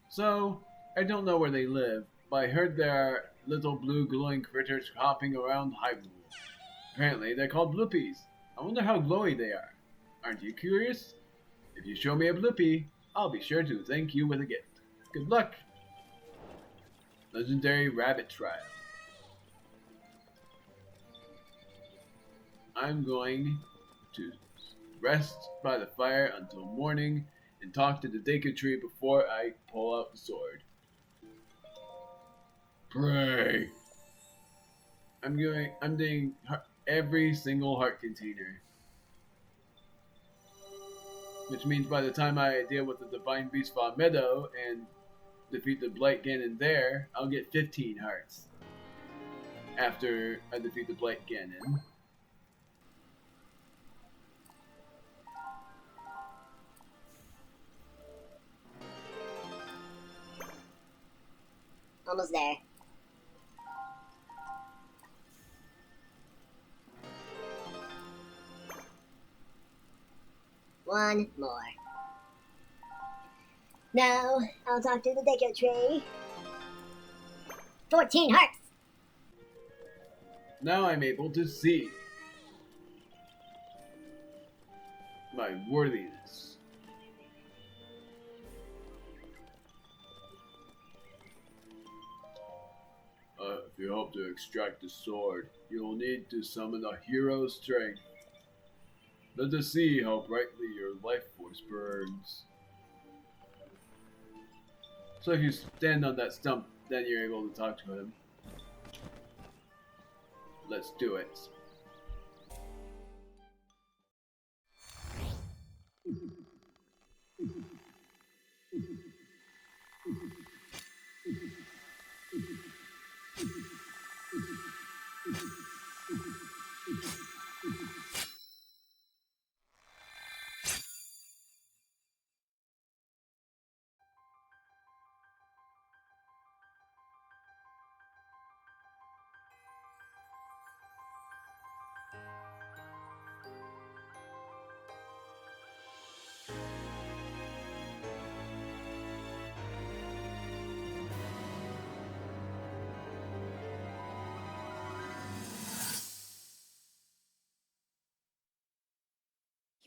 S1: So, I don't know where they live, but I heard there are little blue glowing critters hopping around Hyrule. Apparently, they're called bloopies. I wonder how glowy they are. Aren't you curious? If you show me a bloopy, I'll be sure to thank you with a gift. Good luck! Legendary Rabbit Trial. I'm going to rest by the fire until morning and talk to the Deku Tree before I pull out the sword. Pray. I'm doing every single heart container. Which means by the time I deal with the Divine Beast Fall Meadow and defeat the Blight Ganon there, I'll get 15 hearts. After I defeat the Blight Ganon.
S4: Almost there. One more. Now, I'll talk to the Deku Tree. 14 hearts!
S1: Now I'm able to see my worthiness. If you hope to extract the sword, you'll need to summon a hero's strength. Let us see how brightly your life force burns. So if you stand on that stump, then you're able to talk to him. Let's do it.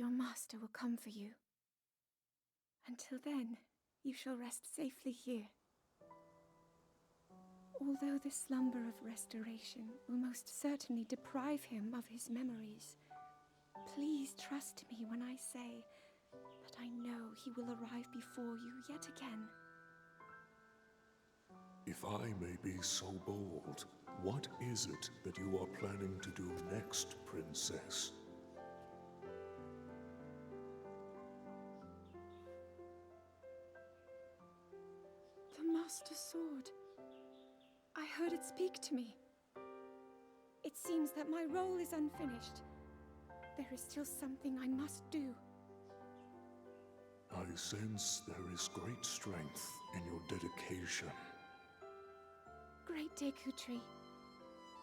S2: your master will come for you. Until then, you shall rest safely here. Although the slumber of restoration will most certainly deprive him of his memories, please trust me when I say that I know he will arrive before you yet again.
S3: If I may be so bold, what is it that you are planning to do next, Princess?
S2: The Master Sword. I heard it speak to me. It seems that my role is unfinished. There is still something I must do.
S3: I sense there is great strength in your dedication.
S2: Great Deku Tree,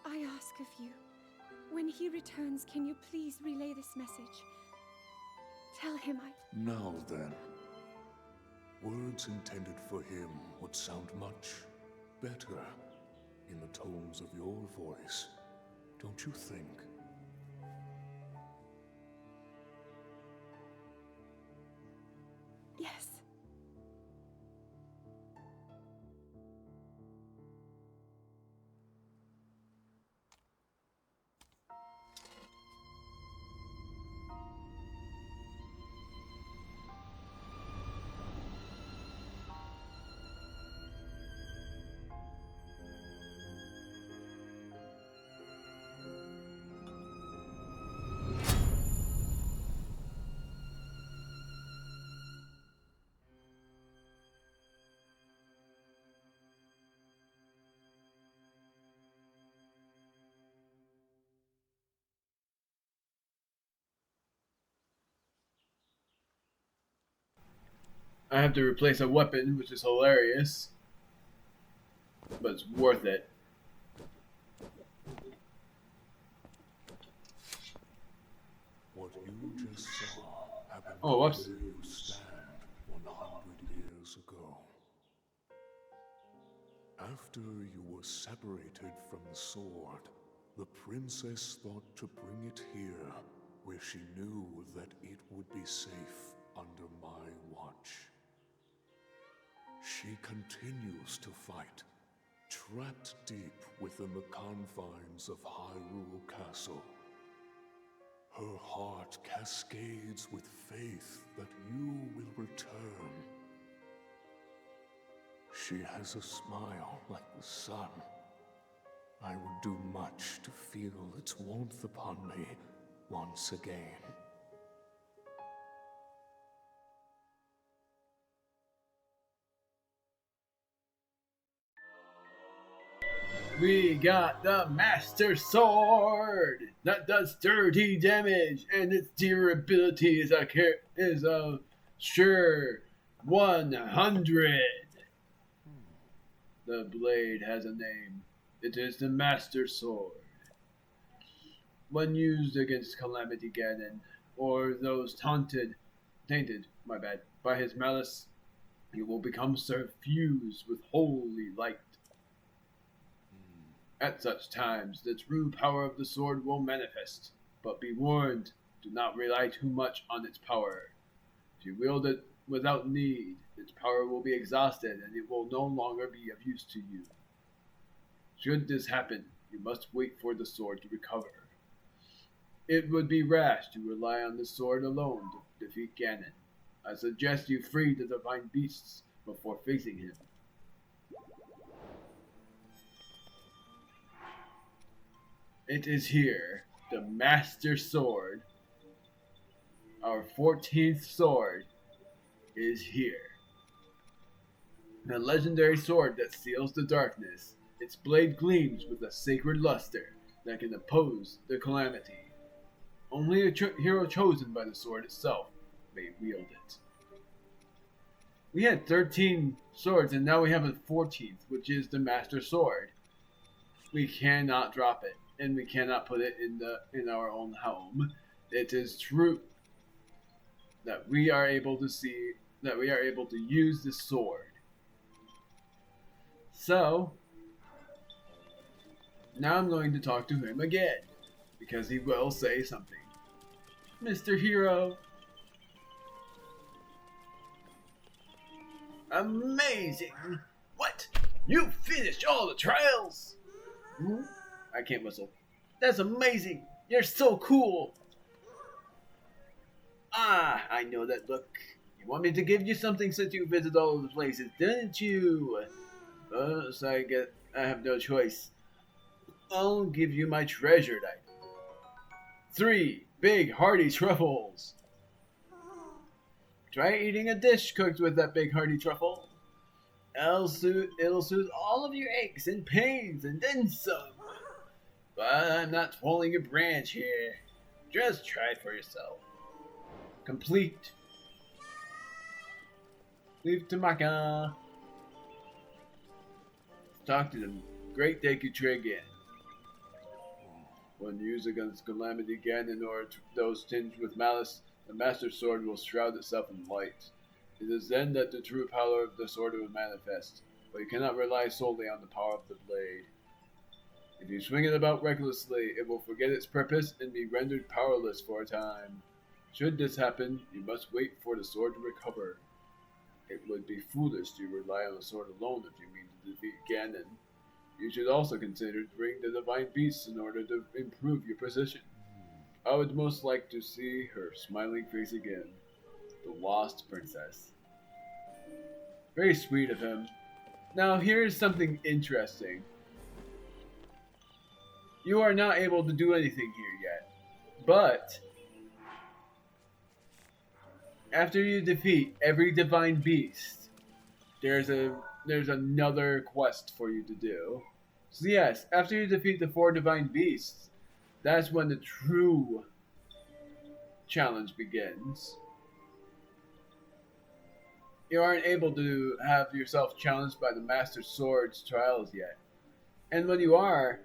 S2: I ask of you, when he returns, can you please relay this message? Tell him
S3: Now then, words intended for him would sound much better in the tones of your voice, don't you think?
S2: Yes.
S1: I have to replace a weapon, which is hilarious, but it's worth it.
S3: What you just saw happened
S1: Oh, whoops.
S3: where you stand 100 years ago. After you were separated from the sword, the princess thought to bring it here, where she knew that it would be safe under my watch. She continues to fight, trapped deep within the confines of Hyrule Castle. Her heart cascades with faith that you will return. She has a smile like the sun. I would do much to feel its warmth upon me once again.
S1: We got the Master Sword that does 30 damage, and its durability is a sure 100. The blade has a name. It is the Master Sword. When used against Calamity Ganon, or those tainted, by his malice, you will become suffused with holy light. At such times, the true power of the sword will manifest, but be warned, do not rely too much on its power. If you wield it without need, its power will be exhausted and it will no longer be of use to you. Should this happen, you must wait for the sword to recover. It would be rash to rely on the sword alone to defeat Ganon. I suggest you free the divine beasts before facing him. It is here, the Master Sword. Our 14th sword is here. The legendary sword that seals the darkness. Its blade gleams with a sacred luster that can oppose the calamity. Only a hero chosen by the sword itself may wield it. We had 13 swords and now we have a 14th, which is the Master Sword. We cannot drop it. And we cannot put it in our own home. It is true that we are able to use the sword. So now I'm going to talk to him again, because he will say something. Mr. Hero, Amazing! What? You finished all the trials? Hmm? I can't whistle. That's amazing! You're so cool! Ah, I know that look. You want me to give you something since you visited all of the places, didn't you? So I guess I have no choice. I'll give you my treasured item. 3 big hearty truffles. Try eating a dish cooked with that big hearty truffle. It'll soothe all of your aches and pains and then some. But I'm not pulling a branch here. Just try it for yourself. Complete. Leave Tamaka. Talk to the great Deku Tree again. When used against Calamity Ganon or those tinged with malice, the Master Sword will shroud itself in light. It is then that the true power of the sword will manifest, but you cannot rely solely on the power of the blade. If you swing it about recklessly, it will forget its purpose and be rendered powerless for a time. Should this happen, you must wait for the sword to recover. It would be foolish to rely on the sword alone if you mean to defeat Ganon. You should also consider bringing the divine beasts in order to improve your position. I would most like to see her smiling face again. The lost princess. Very sweet of him. Now here's something interesting. You are not able to do anything here yet, but after you defeat every divine beast, there's another quest for you to do. So yes, after you defeat the 4 divine beasts, that's when the true challenge begins. You aren't able to have yourself challenged by the Master Sword's trials yet. And when you are,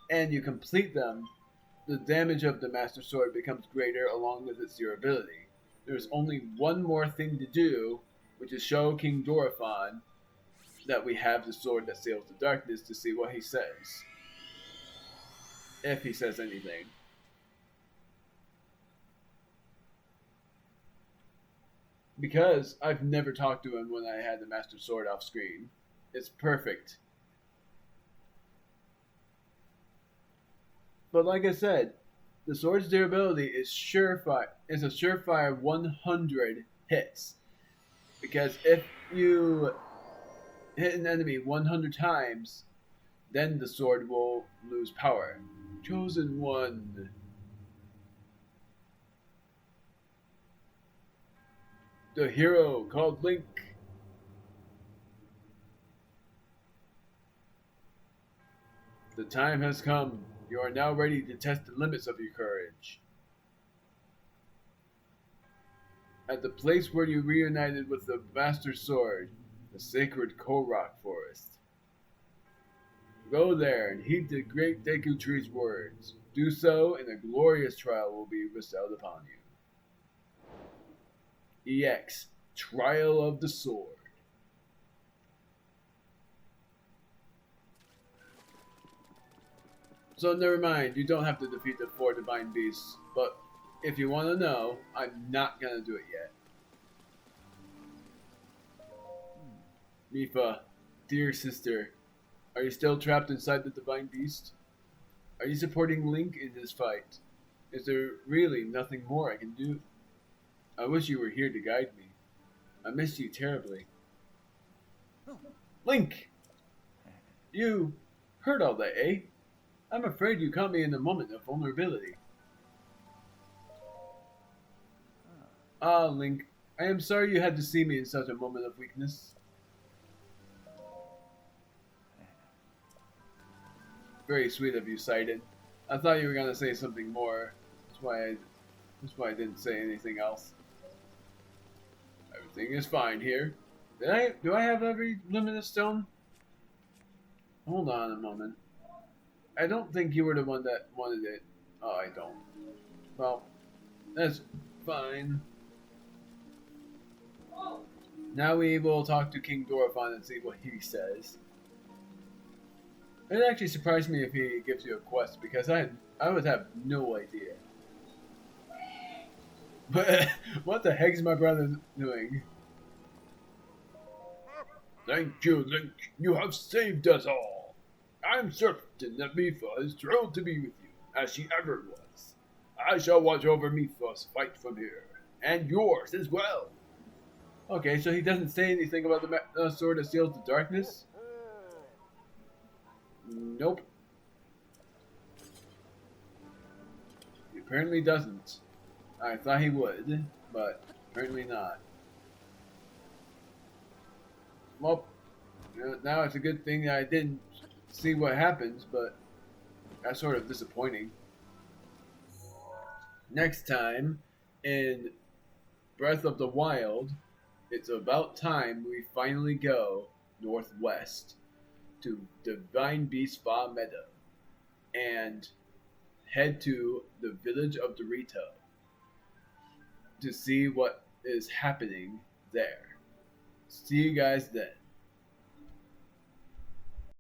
S1: and you complete them, the damage of the Master Sword becomes greater along with its durability. There's only one more thing to do, which is show King Dorephan that we have the sword that sails the darkness to see what he says. If he says anything. Because I've never talked to him when I had the Master Sword off screen. It's perfect. But like I said, the sword's durability is surefire. It's a surefire 100 hits. Because if you hit an enemy 100 times, then the sword will lose power. Chosen one. The hero called Link. The time has come. You are now ready to test the limits of your courage. At the place where you reunited with the Master Sword, the sacred Korok forest. Go there and heed the great Deku Tree's words. Do so, and a glorious trial will be bestowed upon you. EX, Trial of the Sword. So never mind, you don't have to defeat the 4 divine beasts, but if you want to know, I'm not gonna do it yet. Mifa, dear sister, are you still trapped inside the divine beast? Are you supporting Link in this fight? Is there really nothing more I can do? I wish you were here to guide me. I miss you terribly. Link! You heard all that, eh? I'm afraid you caught me in a moment of vulnerability. Ah, Link, I am sorry you had to see me in such a moment of weakness. Very sweet of you, Sidon. I thought you were gonna say something more. That's why I didn't say anything else. Everything is fine here. Do I have every luminous stone? Hold on a moment. I don't think you were the one that wanted it. Oh, I don't. Well, that's fine. Now we will talk to King Dorephan and see what he says. It actually surprised me if he gives you a quest, because I would have no idea. But what the heck is my brother doing? Thank you, Link. You have saved us all. I'm certain that Mipha is thrilled to be with you, as she ever was. I shall watch over Mipha's fight from here, and yours as well. Okay, so he doesn't say anything about the sword that seals the darkness? Nope. He apparently doesn't. I thought he would, but apparently not. Well, now it's a good thing that I didn't see what happens, but that's sort of disappointing. Next time, in Breath of the Wild, it's about time we finally go northwest to Divine Beast Spa Meadow and head to the village of Dorito to see what is happening there. See you guys then.